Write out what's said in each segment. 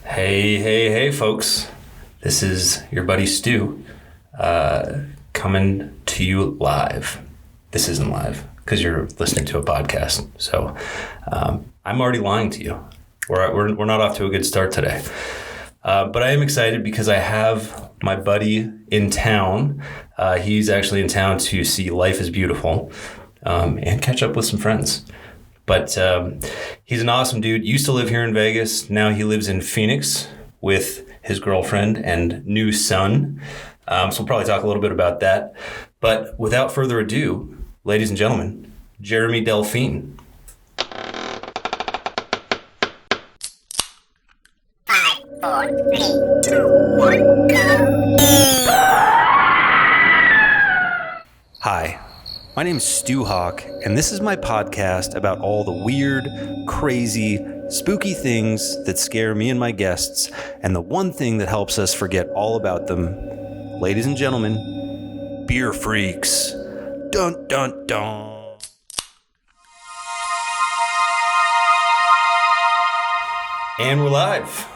Hey, folks. This is your buddy Stu coming to you live. This isn't live because you're listening to a podcast. So I'm already lying to you. We're not off to a good start today. But I am excited because I have my buddy in town. He's actually in town to see Life is Beautiful and catch up with some friends. But he's an awesome dude. Used to live here in Vegas. Now he lives in Phoenix with his girlfriend and new son. So we'll probably talk a little bit about that. But without further ado, ladies and gentlemen, Jeremy Delphine. 5, 4, 3, 2, 1, go! Hi, my name's Stu Hawk, and this is my podcast about all the weird, crazy, spooky things that scare me and my guests, and the one thing that helps us forget all about them. Ladies and gentlemen, beer freaks. Dun, dun, dun. And we're live.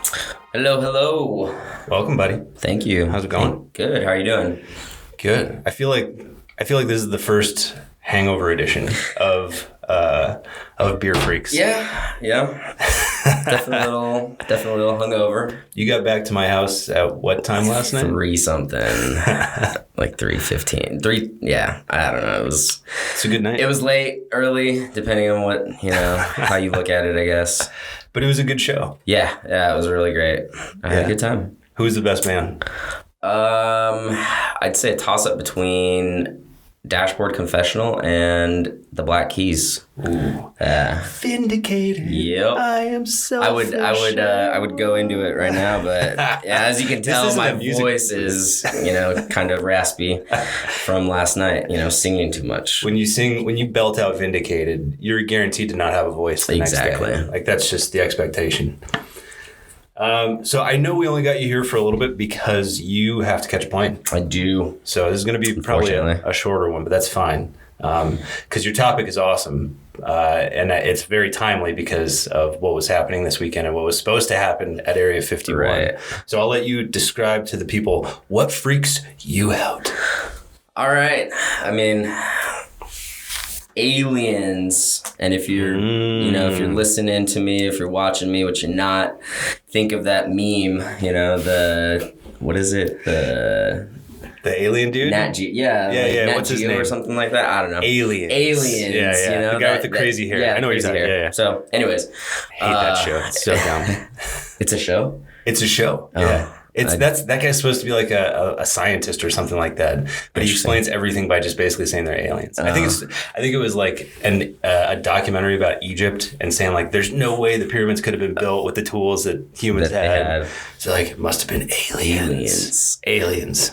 Hello. Welcome, buddy. Thank you. How's it going? Good. How are you doing? Good. I feel like this is the first hangover edition of Beer Freaks. Yeah. Definitely a little hungover. You got back to my house at what time last night? 3 something. Like 3:15. 3. Yeah. I don't know. It's a good night. It was late, early, depending on what, how you look at it, I guess. But it was a good show. Yeah. It was really great. I had a good time. Who was the best man? I'd say a toss-up between Dashboard Confessional and the Black Keys. Ooh. Vindicated. Yep. I am selfish. I would go into it right now, but yeah, as you can tell, my voice is, kind of raspy from last night, singing too much. When you belt out Vindicated, you're guaranteed to not have a voice the next day. Like, that's just the expectation. So I know we only got you here for a little bit because you have to catch a plane. I do. So this is going to be probably a shorter one, but that's fine. Because your topic is awesome. And it's very timely because of what was happening this weekend and what was supposed to happen at Area 51. Right. So I'll let you describe to the people what freaks you out. All right. I mean, aliens. And if you're, if you're listening to me, if you're watching me, which you're not, think of that meme, what is it? The alien dude? Nat Geo. Yeah. Nat What's his Geo name? Or something like that. I don't know. Aliens. Yeah. The guy with the crazy hair. I know what you're talking about. Yeah. So, anyways. I hate that show. It's so dumb. It's a show? It's a show. Oh. Yeah. That guy's supposed to be like a scientist or something like that, but he explains everything by just basically saying they're aliens. I think it was like a documentary about Egypt and saying like there's no way the pyramids could have been built with the tools that humans had. So like it must have been aliens.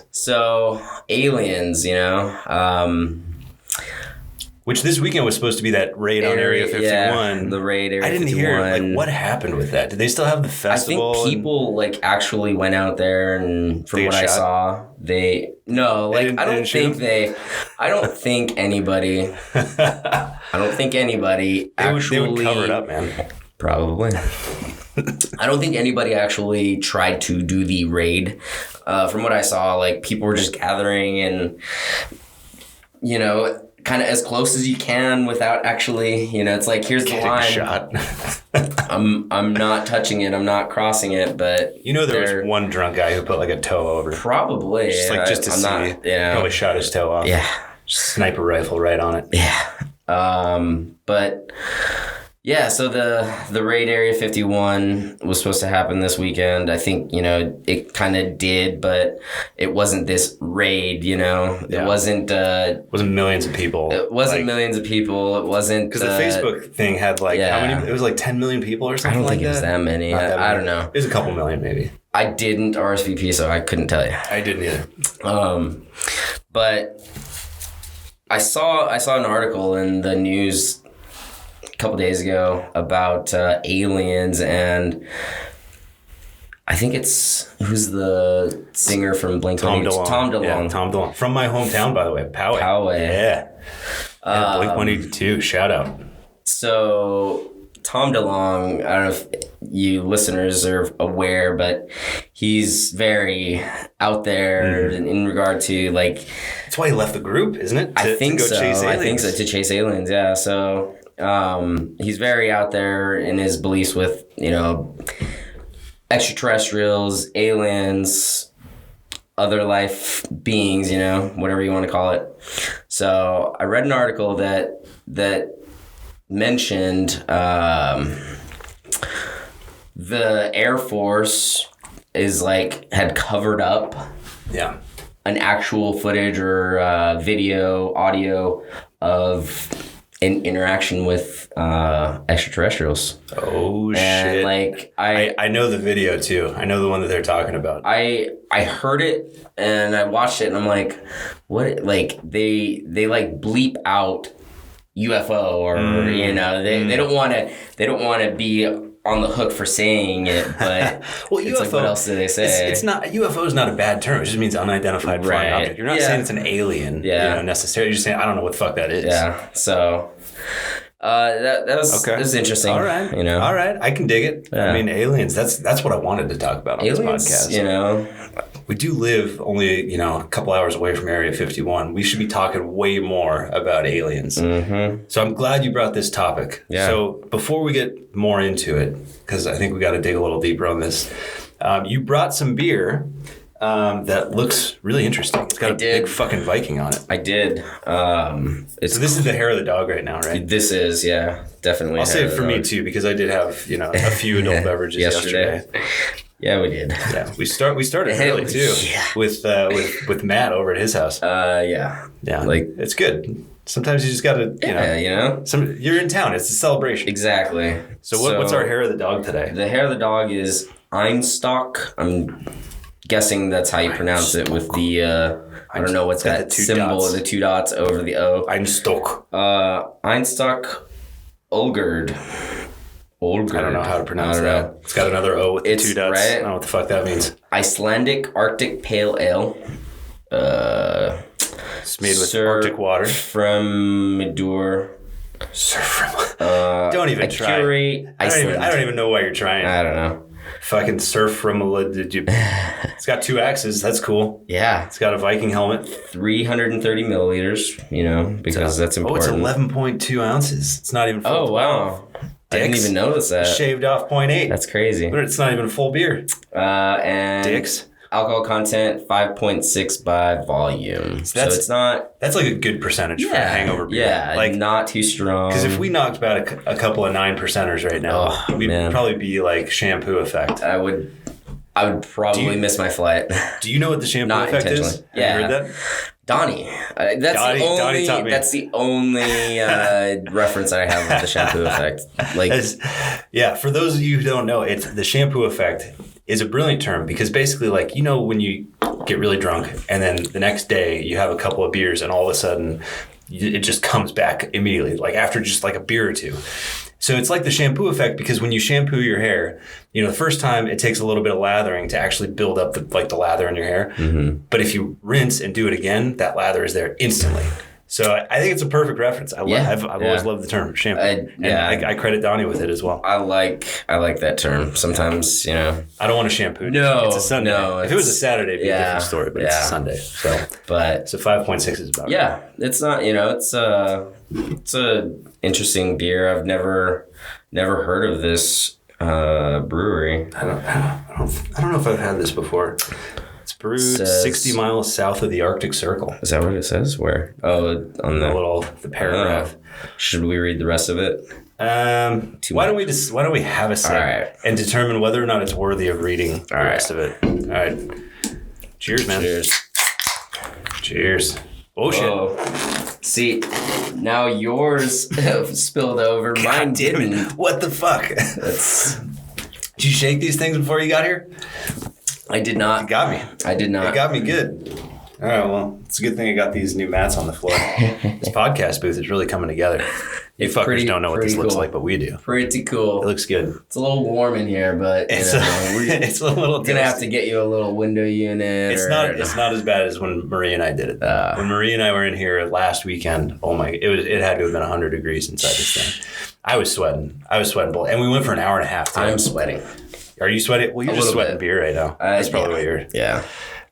So aliens, which this weekend was supposed to be that raid on Area 51. Yeah, the raid Area 51. I didn't hear, like, what happened with that? Did they still have the festival? I think people, actually went out there, and from what I saw, I don't think anybody actually... They would cover it up, man. Probably. I don't think anybody actually tried to do the raid. From what I saw, people were just gathering and, kind of as close as you can without actually, it's like, here's the line. Shot. I'm not touching it. I'm not crossing it, but there was one drunk guy who put a toe over. Probably. Just to see. Probably shot his toe off. Yeah. Sniper rifle right on it. Yeah. But yeah, so the raid Area 51 was supposed to happen this weekend. I think, it kind of did, but it wasn't this raid, It wasn't... wasn't millions of people. It wasn't millions of people. It wasn't... Because the Facebook thing had how many... It was 10 million people or something like that? I don't think it was that many. I don't know. It was a couple million maybe. I didn't RSVP, so I couldn't tell you. I didn't either. But I saw an article in the news a couple days ago about aliens, and I think who's the singer from Blink-182? Tom DeLonge. Yeah, Tom DeLonge. From my hometown, by the way, Poway. Poway. Yeah. Blink-182, shout out. So Tom DeLonge, I don't know if you listeners are aware, but he's very out there in regard to like. That's why he left the group, isn't it? I think to go so. chase aliens. I think so, to chase aliens. Yeah. So he's very out there in his beliefs with extraterrestrials, aliens, other life beings, whatever you want to call it. So I read an article that mentioned the Air Force had covered up an actual footage or video, audio of an interaction with extraterrestrials. Oh, and shit. I know the video too. I know the one that they're talking about. I heard it and I watched it and I'm like, what? Like they bleep out UFO or they don't want to be on the hook for saying it, but well, it's UFO, what else do they say? It's not UFO is not a bad term. It just means unidentified flying object. You're not saying it's an alien, necessarily. You're just saying I don't know what the fuck that is. Yeah. So that was interesting. All right. All right. I can dig it. Yeah. I mean, aliens. That's what I wanted to talk about on aliens, this podcast. We do live only, a couple hours away from Area 51. We should be talking way more about aliens. Mm-hmm. So I'm glad you brought this topic. Yeah. So before we get more into it, because I think we got to dig a little deeper on this, you brought some beer that looks really interesting. It's got a big fucking Viking on it. I did. So this is the hair of the dog right now, right? This is, definitely. I'll say it for me too, because I did have, a few adult beverages yesterday. Yeah, we did. Yeah, we started early too with Matt over at his house. Yeah. Like it's good. Sometimes you just gotta, you're in town. It's a celebration. Exactly. So what's our hair of the dog today? The hair of the dog is Einstok. I'm guessing that's how you pronounce it with the I don't know what's that symbol of the 2 dots over the O. Einstok. Einstok Olgerd. I don't know how to pronounce that. It's got another O with the 2 dots. Right? I don't know what the fuck that means. Icelandic Arctic Pale Ale. It's made with Arctic water. From Medur. Don't even try. I don't even know why you're trying. I don't know. Fucking surf from it's got 2 axes. That's cool. Yeah. It's got a Viking helmet. 330 milliliters, because that's important. Oh, it's 11.2 ounces. It's not even full. Oh, wow. I didn't even notice that. Shaved off 0.8. That's crazy. But it's not even a full beer. And dicks. Alcohol content 5.6 by volume. So it's not. That's like a good percentage for a hangover beer. Yeah, like not too strong. Because if we knocked about a couple of 9%ers right now, we'd probably be like shampoo effect. I would probably miss my flight. Do you know what the shampoo effect is? Yeah. Have you heard that? Donnie. That's the only reference I have of the shampoo effect. For those of you who don't know, it's the shampoo effect is a brilliant term because basically when you get really drunk and then the next day you have a couple of beers and all of a sudden it just comes back immediately, like after just like a beer or two. So it's like the shampoo effect because when you shampoo your hair, the first time it takes a little bit of lathering to actually build up the lather in your hair. Mm-hmm. But if you rinse and do it again, that lather is there instantly. So I think it's a perfect reference. I've always loved the term shampoo. I credit Donnie with it as well. I like that term. Sometimes, I don't want to shampoo. No. It's a Sunday. No, if it was a Saturday, it'd be a different story, but it's a Sunday. So 5.6 is about right. It's not, it's a interesting beer. I've never heard of this brewery. I don't know if I've had this before. It's brewed 60 miles south of the Arctic Circle. Is that what it says? Where? Oh, on the paragraph. Should we read the rest of it? Why don't we have a sip and determine whether or not it's worthy of reading the rest of it? All right. Cheers, man. Cheers. Oh, shit. See, now yours spilled over. Mine didn't. What the fuck? Did you shake these things before you got here? I did not. It got me. I did not. It got me good. All right, well, it's a good thing I got these new mats on the floor. This podcast booth is really coming together. You fuckers don't know what this looks like, but we do. Pretty cool. It looks good. It's a little warm in here, but it's a little. We're gonna have to get you a little window unit. It's not as bad as when Marie and I did it. When Marie and I were in here last weekend, oh my! It had to have been 100 degrees inside this thing. I was sweating, and we went for an hour and a half. I'm sweating. Are you sweating? Well, you're just sweating beer right now. That's probably what you're. Yeah.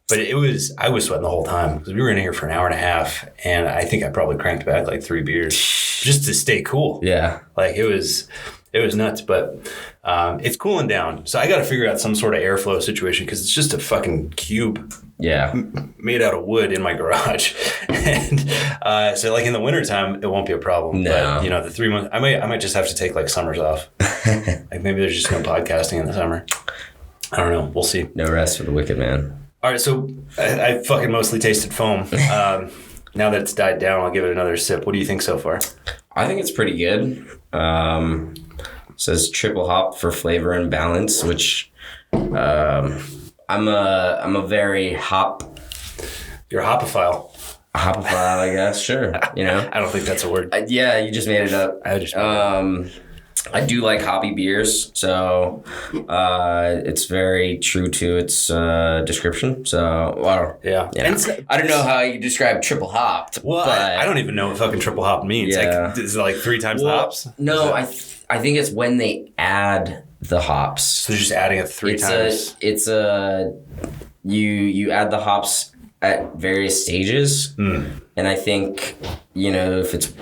But I was sweating the whole time because we were in here for an hour and a half, and I think I probably cranked back like 3 beers just to stay cool. Yeah. Like it was nuts, but it's cooling down. So I got to figure out some sort of airflow situation because it's just a fucking cube. Yeah. Made out of wood in my garage. And so like in the wintertime, it won't be a problem. No. But the 3 months, I might just have to take like summers off. Like maybe there's just no podcasting in the summer. I don't know. We'll see. No rest for the wicked man. All right, so I fucking mostly tasted foam. Now that it's died down, I'll give it another sip. What do you think so far? I think it's pretty good. Says triple hop for flavor and balance, which I'm a very hop. You're a hopophile. A hopophile, I guess. Sure. I don't think that's a word. Yeah, you just made it up. I just made it up. I do like hoppy beers, so it's very true to its description. So, well, yeah. I don't know how you describe triple hopped. Well, but I don't even know what fucking triple hop means. Yeah. Like, is it like 3 times the hops? No, I think it's when they add the hops. So they're just adding it 3 times. You add the hops at various stages, and I think if it's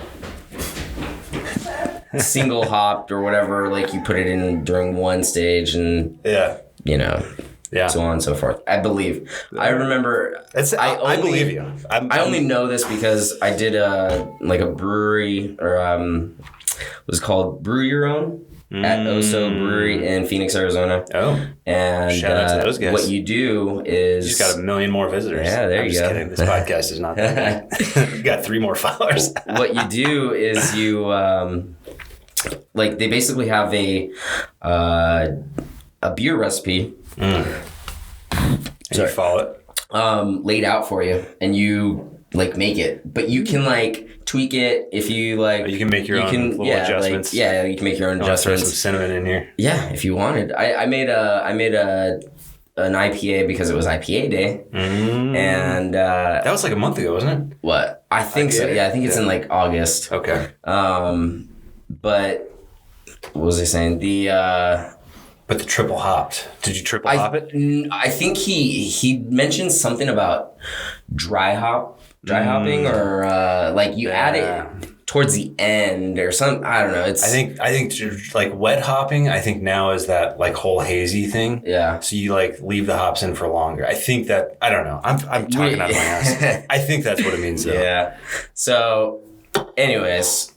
single hopped or whatever, like you put it in during one stage and so on and so forth. I believe. I remember. I believe you. I only know this because I did a brewery or it was called Brew Your Own at Oso Brewery in Phoenix, Arizona. Oh, and shout out to those guys. What you do is you just got 1 million more visitors. Yeah, there you go. Kidding. This podcast is not that bad. You got 3 more followers. What you do is you they basically have a beer recipe. And you follow it. Laid out for you, and you make it, but you can tweak it if you like. You can make your own little adjustments. You can make your own adjustments. Throw some cinnamon in here. Yeah, if you wanted. I made an IPA because it was IPA day, and that was like a month ago, wasn't it? What? I think IPA? So. Yeah, I think it's in August. Okay. But what was I saying? But the triple hopped. Did you triple hop it? I think he mentioned something about dry hopping, or you add it towards the end or something. I don't know. I think like wet hopping. I think now is that whole hazy thing. Yeah. So you leave the hops in for longer. I think that I don't know. I'm talking out of my ass. I think that's what it means though. Yeah. So, anyways.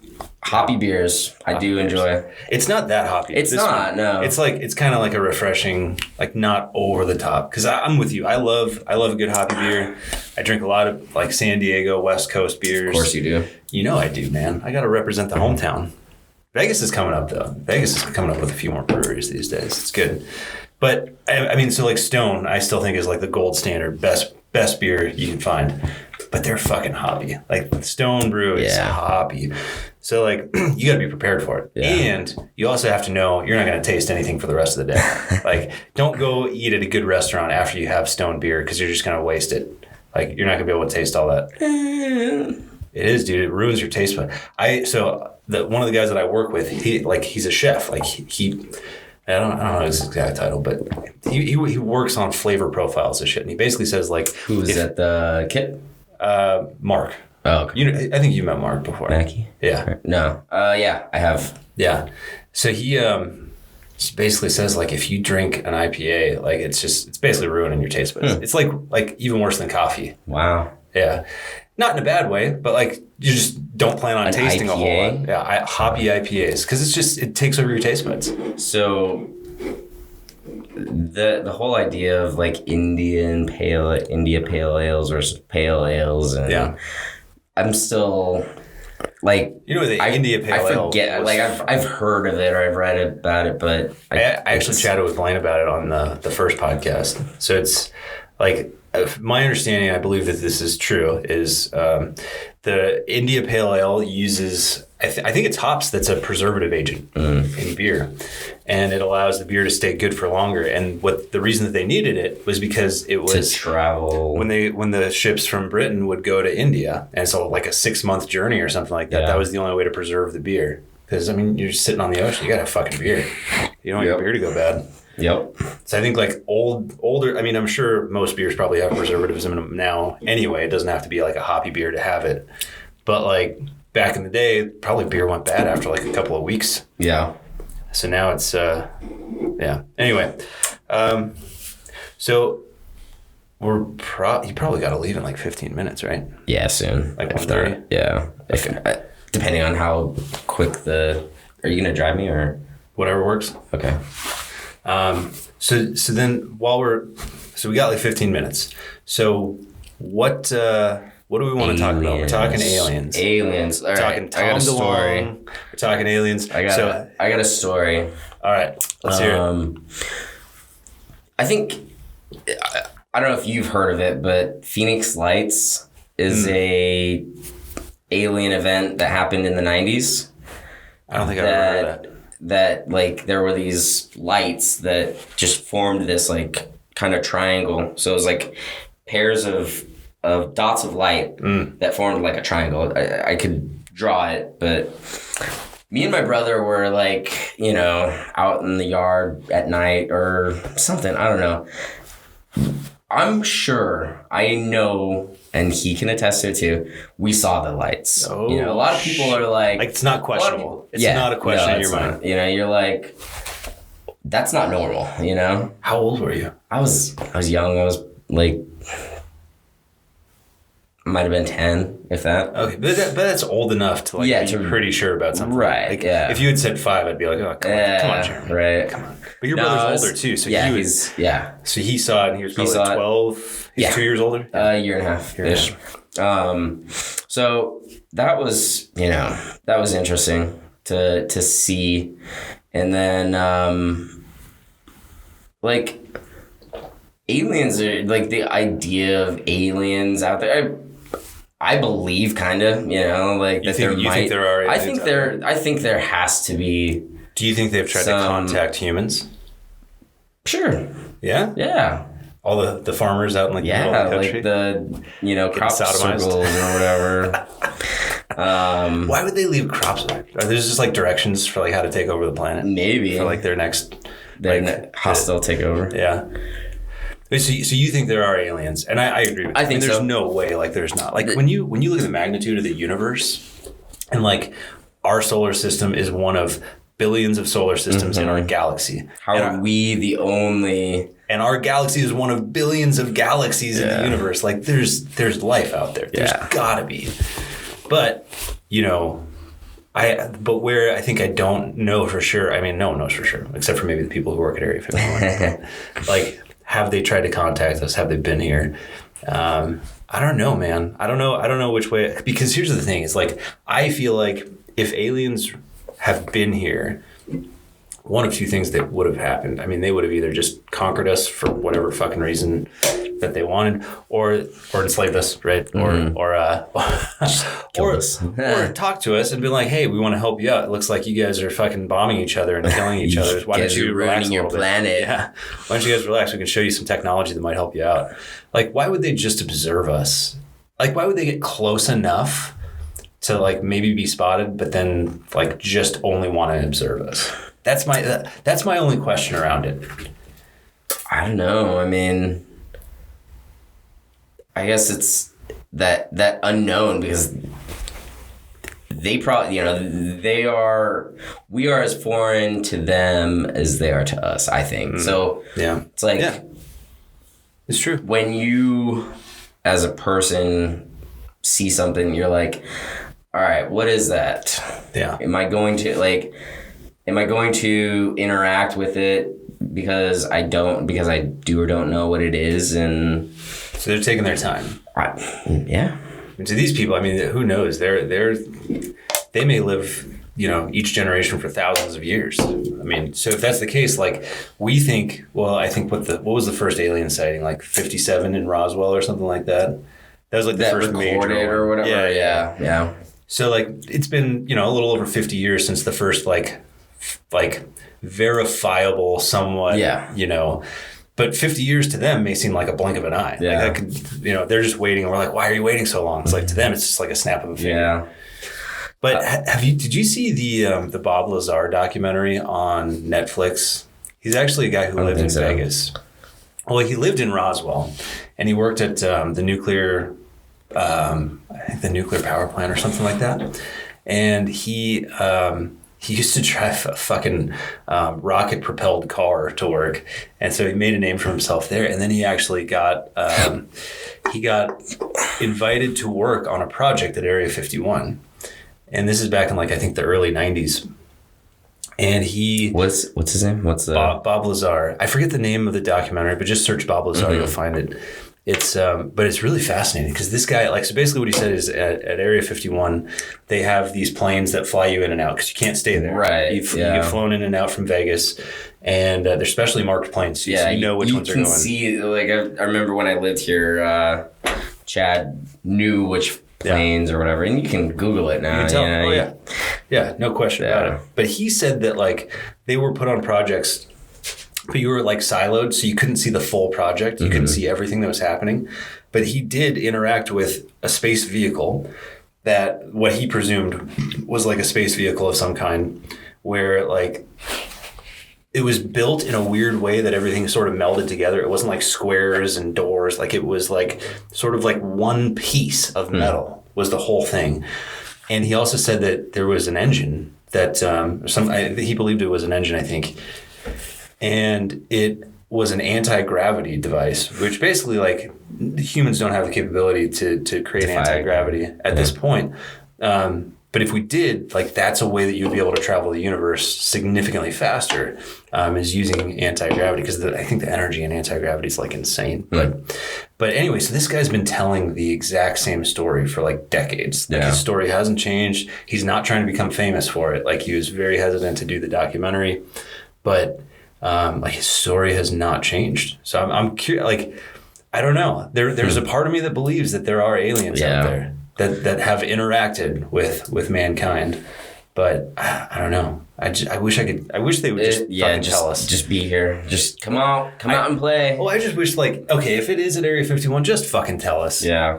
Hoppy beers, I do enjoy. It's not that hoppy. It's not. No. It's kind of like a refreshing, not over the top. Because I'm with you. I love a good hoppy beer. I drink a lot of San Diego West Coast beers. Of course you do. I do, man. I got to represent the hometown. Vegas is coming up though. Vegas is coming up with a few more breweries these days. It's good. But I mean, so Stone, I still think is the gold standard, best beer you can find. But they're fucking hoppy. Stone Brew is hoppy. So you got to be prepared for it. Yeah. And you also have to know you're not going to taste anything for the rest of the day. Don't go eat at a good restaurant after you have Stone beer because you're just going to waste it. You're not going to be able to taste all that. It is, dude. It ruins your taste bud. One of the guys that I work with, he's a chef. He I don't know his exact title, but he works on flavor profiles and shit. And he basically says who is at the kit? Mark. Oh, okay. I think you met Mark before. Mackie? Yeah. No. Yeah, I have. Yeah. So he basically says if you drink an IPA, it's basically ruining your taste buds. It's like even worse than coffee. Wow. Yeah. Not in a bad way, but you just don't plan on tasting IPA? A whole lot. Yeah, hoppy IPAs because it takes over your taste buds. So the whole idea of India pale ales versus pale ales, and I'm still the India pale ale. I forget. I've heard of it or I've read about it, but I actually chatted with Blaine about it on the first podcast. So it's my understanding, I believe that this is true, is the India Pale Ale uses, I think it's hops that's a preservative agent in beer. And it allows the beer to stay good for longer. And the reason that they needed it was because it was to travel. When the ships from Britain would go to India, and so like a 6-month journey or something like that, that was the only way to preserve the beer. Because, I mean, you're just sitting on the ocean, you got to have fucking beer. You don't want your beer to go bad. Yep. So I think like older, I mean, I'm sure most beers probably have preservatives in them now anyway. It doesn't have to be like a hoppy beer to have it. But like back in the day, probably beer went bad after like a couple of weeks. Yeah. So now it's, yeah. Anyway, so you probably got to leave in like 15 minutes, right? Yeah, soon. Like 1:30? Yeah. Depending on how quick are you going to drive me or? Whatever works. Okay. So then so we got like 15 minutes. So what do we want to talk about? We're talking aliens. Aliens. All right. Talking Tom I got a story. DeLonge. We're talking aliens. I got a story. All right. Let's hear it. I think, I don't know if you've heard of it, but Phoenix Lights is a alien event that happened in the 90s. I don't think I've ever heard of that. That like there were these lights that just formed this like kind of triangle. So it was like pairs of dots of light that formed like a triangle. I could draw it, but me and my brother were like, you know, out in the yard at night or something. I don't know. I'm sure, I know, and he can attest to it too, we saw the lights. Oh, you know, a lot of people are like it's not questionable. It's not a question in your mind. You know, you're like, that's not normal, you know? How old were you? I was young. I was like, might have been 10, if that. Okay, but that's old enough to like be pretty sure about something. Right, like, yeah. If you had said 5, I'd be like, oh, come on, Jeremy. Right. Come on. But your brother's older too, so yeah, so he saw it and he was probably 12. He's 2 years older? A year and a half-ish. So that was, you know, that was interesting to see. And then, like, aliens are, like, the idea of aliens out there, I believe, kind of, you know, like, you think there are aliens I think there has to be. Do you think they've tried to contact humans? Sure. Yeah? Yeah. All the farmers out in like the middle of the country? Like the, you know, crop circles or whatever. Why would they leave crops? Are there just like directions for like how to take over the planet? Maybe. For like their next hostile takeover. Yeah. So you think there are aliens, and I agree with you. I think there's so. no way like there's not. Like when you look at the magnitude of the universe, and like our solar system is one of billions of solar systems in our galaxy. How are we the only? And our galaxy is one of billions of galaxies in the universe. Like there's life out there. There's gotta be. But, you know, where I think I don't know for sure. I mean, no one knows for sure, except for maybe the people who work at Area 51. Like, have they tried to contact us? Have they been here? I don't know, man. I don't know which way. Because here's the thing: is like I feel like if aliens have been here, one of two things that would have happened. I mean, they would have either just conquered us for whatever fucking reason that they wanted, or enslaved us, right? Or talk to us and be like, hey, we want to help you out. It looks like you guys are fucking bombing each other and killing each other. Why don't you relax your planet? Yeah. Why don't you guys relax? We can show you some technology that might help you out. Like, why would they just observe us? Like, why would they get close enough to like maybe be spotted, but then like just only want to observe us? That's my only question around it. I don't know. I mean, I guess it's that unknown because they probably, you know, we are as foreign to them as they are to us, I think. So yeah, it's like, it's true. When you, as a person, see something, you're like, all right, what is that? Yeah. Am I going to interact with it because I do or don't know what it is? And so they're taking their time. Yeah. And to these people, I mean, who knows? They may live each generation for thousands of years. I mean, so if that's the case, like we think, well, I think what was the first alien sighting, like 57 in Roswell or something like that? That was like the first major or whatever. Yeah. So like it's been, a little over 50 years since the first like verifiable somewhat, but 50 years to them may seem like a blink of an eye. Yeah. Like that could, they're just waiting and we're like, why are you waiting so long? It's like to them, it's just like a snap of a finger. Yeah. But did you see the Bob Lazar documentary on Netflix? He's actually a guy who lived in Vegas. Well, he lived in Roswell and he worked at the nuclear power plant or something like that. And he used to drive a fucking rocket propelled car to work. And so he made a name for himself there. And then he actually got invited to work on a project at Area 51. And this is back in I think the early 90s. And he... What's his name? Bob Lazar. I forget the name of the documentary, but just search Bob Lazar, you'll find it. It's but it's really fascinating because this guy, so basically what he said is at Area 51, they have these planes that fly you in and out because you can't stay there. Right. You get flown in and out from Vegas, and they're specially marked planes, so you know which ones are going. You can see, I remember when I lived here, Chad knew which planes or whatever, and you can Google it now. You can tell. Yeah, no question about it. But he said that they were put on projects, but you were siloed, so you couldn't see the full project. You couldn't see everything that was happening. But he did interact with a space vehicle that what he presumed was a space vehicle of some kind, where it was built in a weird way that everything sort of melded together. It wasn't squares and doors. It was sort of one piece of metal was the whole thing. And he also said that there was an engine that he believed it was an engine, I think. And it was an anti-gravity device, which basically humans don't have the capability to create anti-gravity at this point. But if we did, that's a way that you'd be able to travel the universe significantly faster, is using anti-gravity, because I think the energy in anti-gravity is insane. But anyway, so this guy's been telling the exact same story for decades. His story hasn't changed. He's not trying to become famous for it. He was very hesitant to do the documentary, but his story has not changed. So I'm curious. I don't know. There's a part of me that believes that there are aliens out there that have interacted with mankind, but I don't know. I wish they would just tell us. Just be here. Just come out and play. Well, I just wish okay, if it is at Area 51, just fucking tell us. Yeah.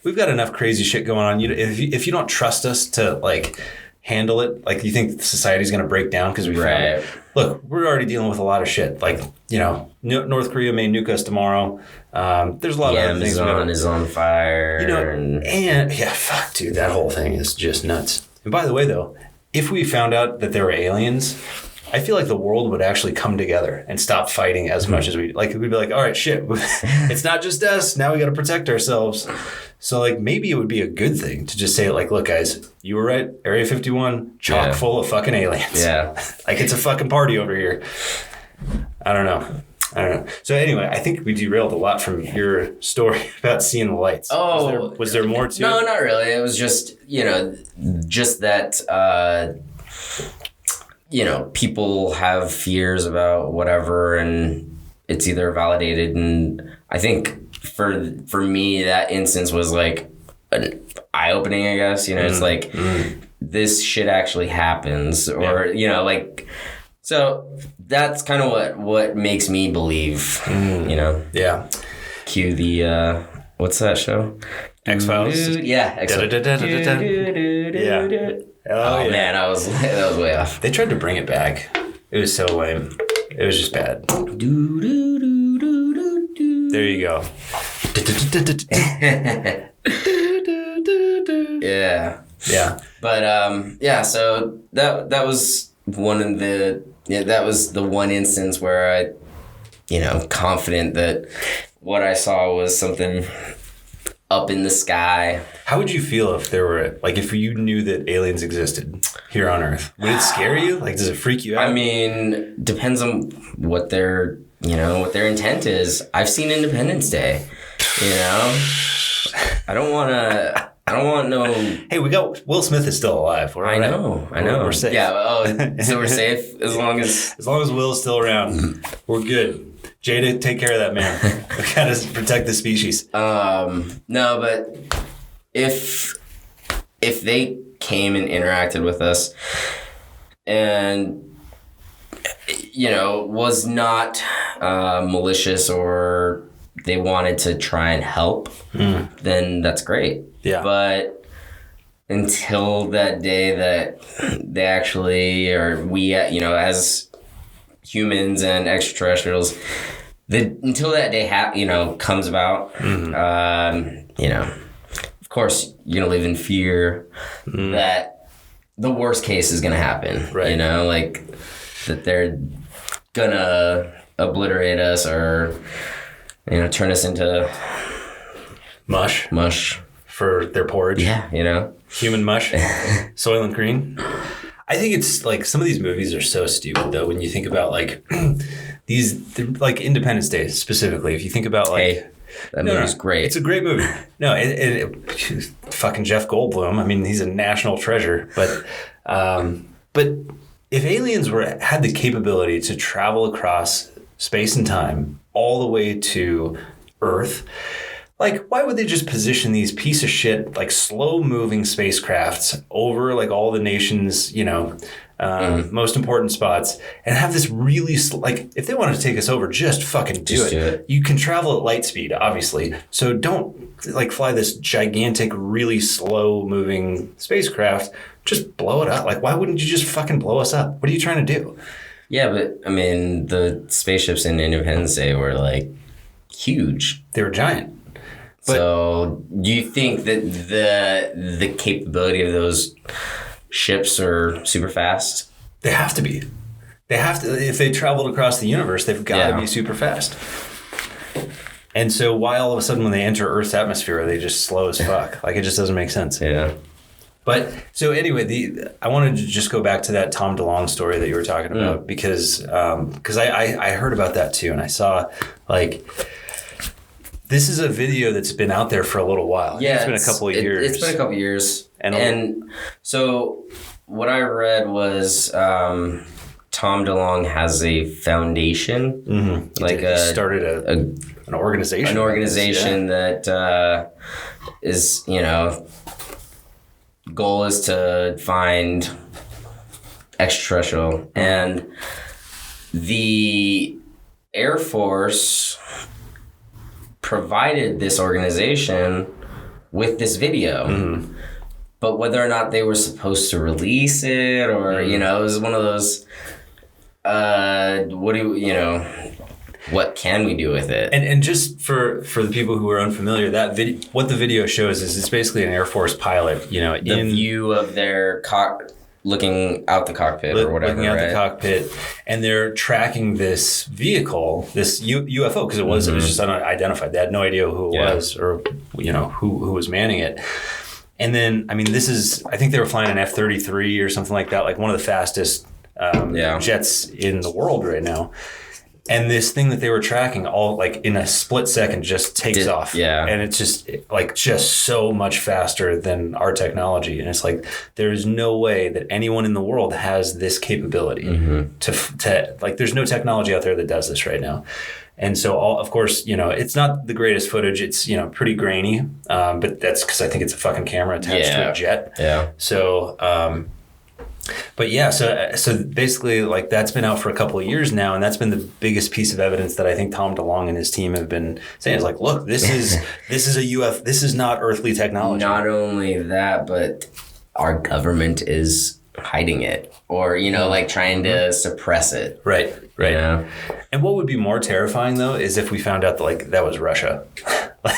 We've got enough crazy shit going on. If you don't trust us to handle it, you think society's going to break down because we found it. Look, we're already dealing with a lot of shit. North Korea may nuke us tomorrow. There's a lot of other things. Amazon is on fire. And fuck, dude, that whole thing is just nuts. And by the way, though, if we found out that there were aliens, I feel like the world would actually come together and stop fighting as much as we'd be all right, shit, it's not just us. Now we got to protect ourselves. So maybe it would be a good thing to just say look, guys, you were right. Area 51, chock full of fucking aliens. Yeah. It's a fucking party over here. I don't know. So anyway, I think we derailed a lot from your story about seeing the lights. Oh. Was there more to it? No, not really. It was just, just that, people have fears about whatever, and it's either validated. And I think for me, that instance was an eye-opening, I guess. It's this shit actually happens, or, so that's kind of what makes me believe, Yeah. Cue the, what's that show? X-Files? Yeah, X-Files. Yeah. Oh, man, that was way off. They tried to bring it back. It was so lame. It was just bad. There you go. Yeah. But so that was one of that was the one instance where I, confident that what I saw was something up in the sky. How would you feel if there were if you knew that aliens existed here on Earth? Would it scare you? Does it freak you out? I mean, depends on what their intent is. I've seen Independence Day. I don't want to I don't want no. Hey, we got Will Smith is still alive. I know. We're safe. Yeah. Oh, so we're safe as long as Will's still around. We're good. Jada, take care of that man. We gotta protect the species. No, but if they came and interacted with us, and was not malicious or they wanted to try and help, then that's great. Yeah. But until that day that they actually, or we, as humans and extraterrestrials, until that day comes about, of course you're gonna live in fear that the worst case is gonna happen. Right. Like that they're gonna obliterate us or turn us into Mush for their porridge. Yeah, Human mush, Soylent Green. I think it's like some of these movies are so stupid though when you think about like these, like Independence Day specifically. If you think about like, that movie's great. It's a great movie. No, fucking Jeff Goldblum. I mean, he's a national treasure. But if aliens had the capability to travel across space and time all the way to Earth, like, why would they just position these piece of shit, like slow-moving spacecrafts over like all the nation's, most important spots and have this really, like, if they wanted to take us over, just fucking do it. You can travel at light speed, obviously. So don't like fly this gigantic, really slow-moving spacecraft. Just blow it up. Like, why wouldn't you just fucking blow us up? What are you trying to do? Yeah, but I mean, the spaceships in Independence Day were like huge. They were giant. But, so do you think that the capability of those ships are super fast? They have to be. They have to. If they traveled across the universe, they've got to be super fast. And so why all of a sudden when they enter Earth's atmosphere are they just slow as fuck? Like, it just doesn't make sense. Yeah. But so anyway, I wanted to just go back to that Tom DeLonge story that you were talking about because I heard about that too, and I saw like this is a video that's been out there for a little while. Yeah, it's been a couple of years. It's been a couple of years, and so what I read was Tom DeLonge has a foundation, like he started an organization. An organization that is goal is to find extraterrestrial, and the Air Force provided this organization with this video, but whether or not they were supposed to release it or it was one of those what can we do with it? And just for the people who are unfamiliar, that video, what the video shows is it's basically an Air Force pilot, the view of their looking out the cockpit or whatever, looking out the cockpit, and they're tracking this vehicle, this UFO, because it was just unidentified. They had no idea who it was or who was manning it. And then I think they were flying an F-33 or something like that, like one of the fastest jets in the world right now. And this thing that they were tracking all like in a split second just takes off. Yeah. And it's just so much faster than our technology. And it's like, there's no way that anyone in the world has this capability to like, there's no technology out there that does this right now. And so of course, it's not the greatest footage. It's, pretty grainy. But that's because I think it's a fucking camera attached to a jet. Yeah. So, but yeah, so basically, like that's been out for a couple of years now, and that's been the biggest piece of evidence that I think Tom DeLonge and his team have been saying is like, look, this is a UFO. This is not earthly technology. Not only that, but our government is hiding it, or like trying to suppress it. Right. And what would be more terrifying though is if we found out that like that was Russia.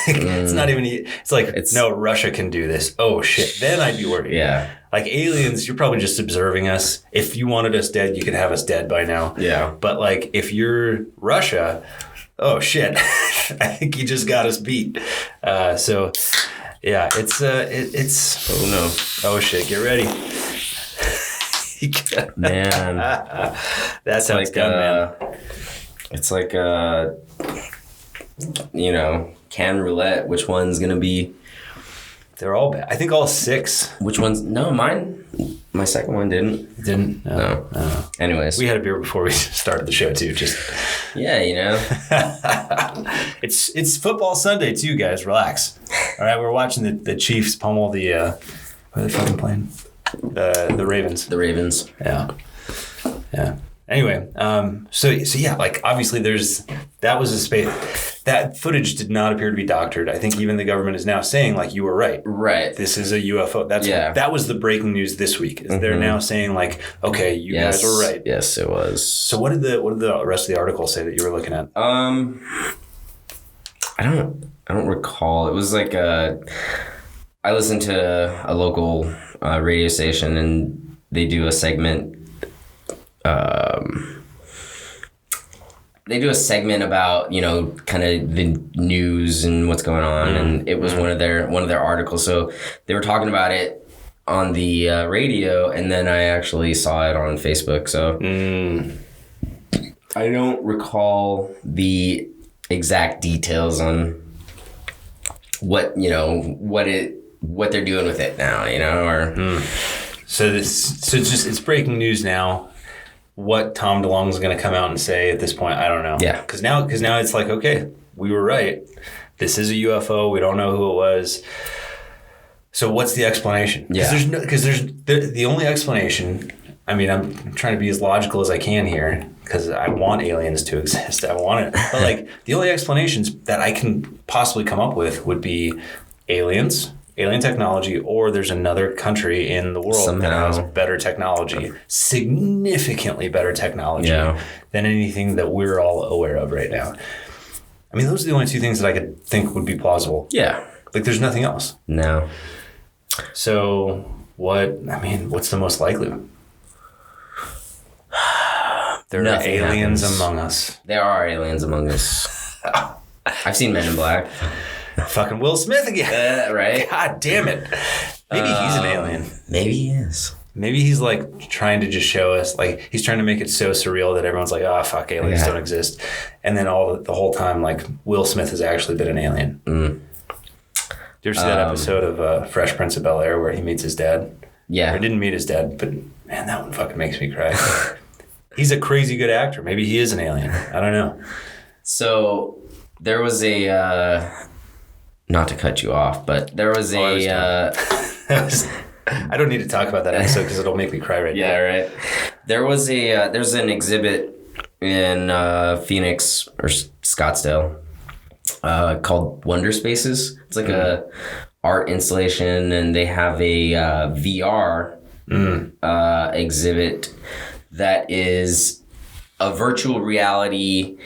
It's not even. It's like no, Russia can do this. Oh shit! Then I'd be worried. Yeah. Like aliens, you're probably just observing us. If you wanted us dead, you could have us dead by now. Yeah. But like, if you're Russia, oh shit, I think you just got us beat. So, yeah, it's. Oh no. Oh shit, get ready. Man, that's how it's done, man. It's like can roulette. Which one's gonna be They're all bad. I think all 6. Which ones? No, my second one didn't. Didn't? No. Anyways. We had a beer before we started the show, too. Just yeah, you know. It's football Sunday, too, guys. Relax. All right, we're watching the Chiefs pummel the... what are they fucking playing? The Ravens. The Ravens. Yeah. Yeah. Anyway, so yeah, like obviously that was a space, that footage did not appear to be doctored. I think even the government is now saying like, you were right. Right. This is a UFO. That was the breaking news this week. Is They're now saying like, okay, you guys were right. Yes, it was. So what did the rest of the article say that you were looking at? I don't recall. It was like I listened to a local radio station and they do a segment. They do a segment about, you know, kind of the news and what's going on, and it was one of their articles. So they were talking about it on the radio, and then I actually saw it on Facebook. So I don't recall the exact details on what they're doing with it now, you know, or So it's breaking news now. What Tom DeLonge's going to come out and say at this point, I don't know. Yeah. Because now it's like, okay, we were right. This is a UFO. We don't know who it was. So what's the explanation? Yeah. Because the only explanation. I mean, I'm trying to be as logical as I can here because I want aliens to exist. I want it. But like the only explanations that I can possibly come up with would be aliens. Alien technology, or there's another country in the world that has better technology, significantly better technology than anything that we're all aware of right now. I mean, those are the only 2 things that I could think would be plausible. Yeah. Like, there's nothing else. No. So, what's the most likely? There are aliens among us. There are aliens among us. I've seen Men in Black. Fucking Will Smith again. Right? God damn it. Maybe he's an alien. Maybe he is. Maybe he's like trying to just show us, like he's trying to make it so surreal that everyone's like, oh, fuck, aliens don't exist. And then the whole time, like Will Smith has actually been an alien. Did you ever see that episode of Fresh Prince of Bel-Air where he meets his dad? Yeah. Or didn't meet his dad, but man, that one fucking makes me cry. He's a crazy good actor. Maybe he is an alien. I don't know. So there was not to cut you off, but there was I don't need to talk about that episode because it'll make me cry right now. Yeah, right. There's an exhibit in Phoenix or Scottsdale called Wonder Spaces. It's like a art installation, and they have a VR exhibit that is a virtual reality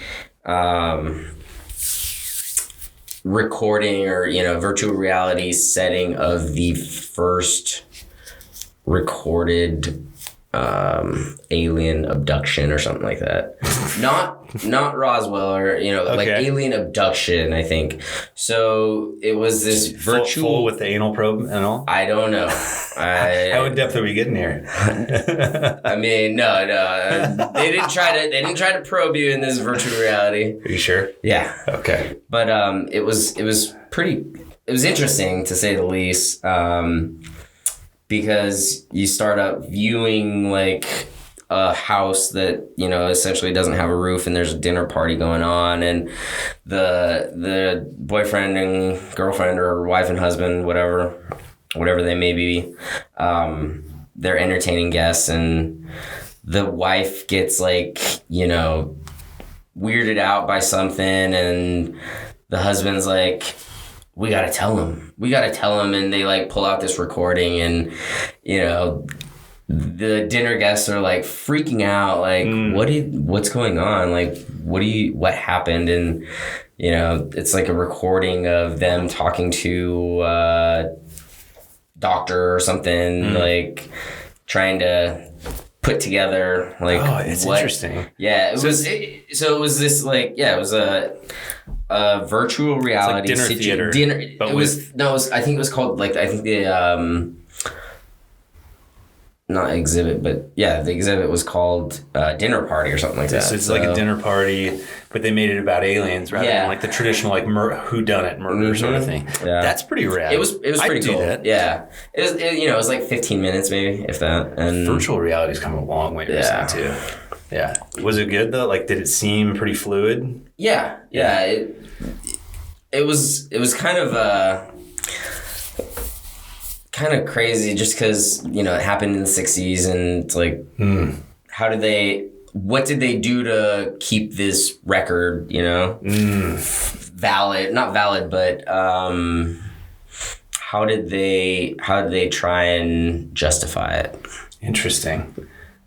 recording or, you know, virtual reality setting of the first recorded alien abduction or something like that. Not Roswell or, you know, like alien abduction, I think. So it was this virtual full with the anal probe and all. I don't know. How in depth are we getting here? I mean, no. They didn't try to probe you in this virtual reality. Are you sure? Yeah. Okay. But it was interesting to say the least. Because you start up viewing like a house that, you know, essentially doesn't have a roof, and there's a dinner party going on, and the boyfriend and girlfriend or wife and husband, whatever they may be, they're entertaining guests, and the wife gets like, you know, weirded out by something, and the husband's like, we gotta tell him, and they like pull out this recording, and, you know, the dinner guests are like freaking out, like, what's going on? Like, what happened? And, you know, it's like a recording of them talking to a doctor or something, like trying to put together like, it's interesting. Yeah. It was this like, yeah, it was a virtual reality dinner theater. I think it was called like, I think not exhibit, but yeah, the exhibit was called Dinner Party or something like that. So it's like a dinner party, but they made it about aliens rather than like the traditional like whodunit murder sort of thing. Yeah. That's pretty rad. It was pretty cool. That. Yeah, it was like 15 minutes maybe, if that. And virtual reality's come a long way recently too. Yeah. Was it good though? Like, did it seem pretty fluid? Yeah. It was kind of crazy just because, it happened in the 60s and it's like, what did they do to keep this record, valid, not valid, but how did they try and justify it? Interesting.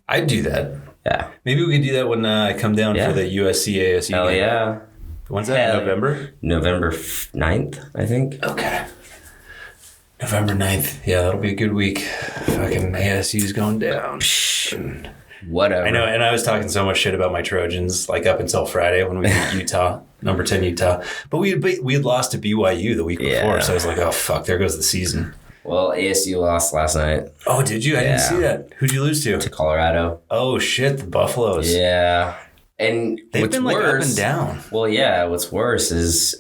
I'd do that. Yeah. Maybe we could do that when I come down for the USC ASU Hell game. Yeah. When's that? November? November 9th, I think. Okay. November 9th. Yeah, that'll be a good week. Fucking ASU's going down. Whatever. I know, and I was talking so much shit about my Trojans, like up until Friday when we beat Utah, number 10 Utah. But we had lost to BYU the week before, so I was like, oh, fuck, there goes the season. Well, ASU lost last night. Oh, did you? I didn't see that. Who'd you lose to? To Colorado. Oh, shit, the Buffaloes. Yeah. And they've been like worse, up and down. Well, yeah, what's worse is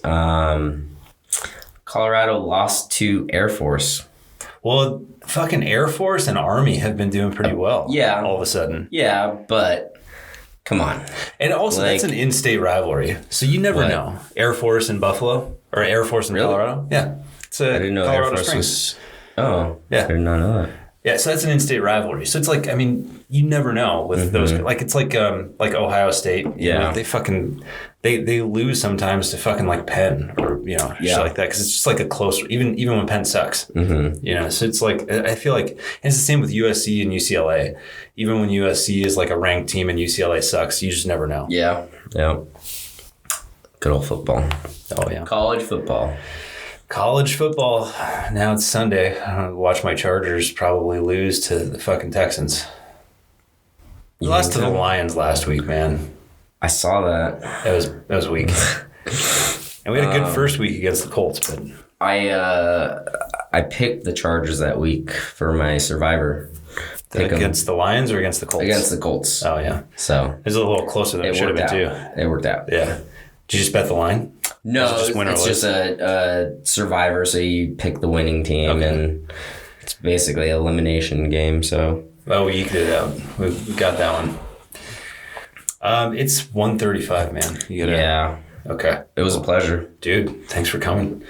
Colorado lost to Air Force. Well, fucking Air Force and Army have been doing pretty well. Yeah. All of a sudden. Yeah, but come on. And also, that's an in-state rivalry. So you never know. Air Force in Buffalo or Air Force in Colorado. Yeah. It's I didn't know Colorado Air Force Springs. was... Oh. Yeah. I did not know that. Yeah, so that's an in-state rivalry. So it's like, I mean, you never know with those. Like, it's like Ohio State. You know, they fucking... They lose sometimes to fucking like Penn or shit like that because it's just like a close even when Penn sucks. So it's like I feel like and it's the same with USC and UCLA. Even when USC is like a ranked team and UCLA sucks, you just never know. Yeah. Good old football. Oh yeah, college football. Now it's Sunday. I'm gonna watch my Chargers probably lose to the fucking Texans. We lost to the Lions last week, man. I saw that. That was weak. And we had a good first week against the Colts, but I picked the Chargers that week for my Survivor. Against the Lions or against the Colts? Against the Colts. Oh yeah. So it was a little closer than it should have been too. It worked out. Yeah. Did you just bet the line? No, it's just a Survivor. So you pick the winning team, and it's basically an elimination game. So we eked it out. We got that one. It's 1:35, man. Okay. It was a pleasure. Dude, thanks for coming.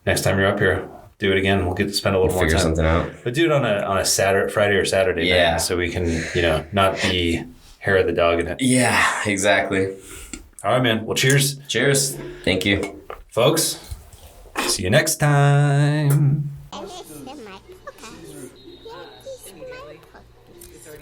Next time you're up here, do it again. We'll get to spend a little more time. Figure something out. But do it on a Friday or Saturday night so we can, not be hair of the dog in it. Yeah, exactly. All right, man. Well, cheers. Cheers. Thank you. Folks, see you next time.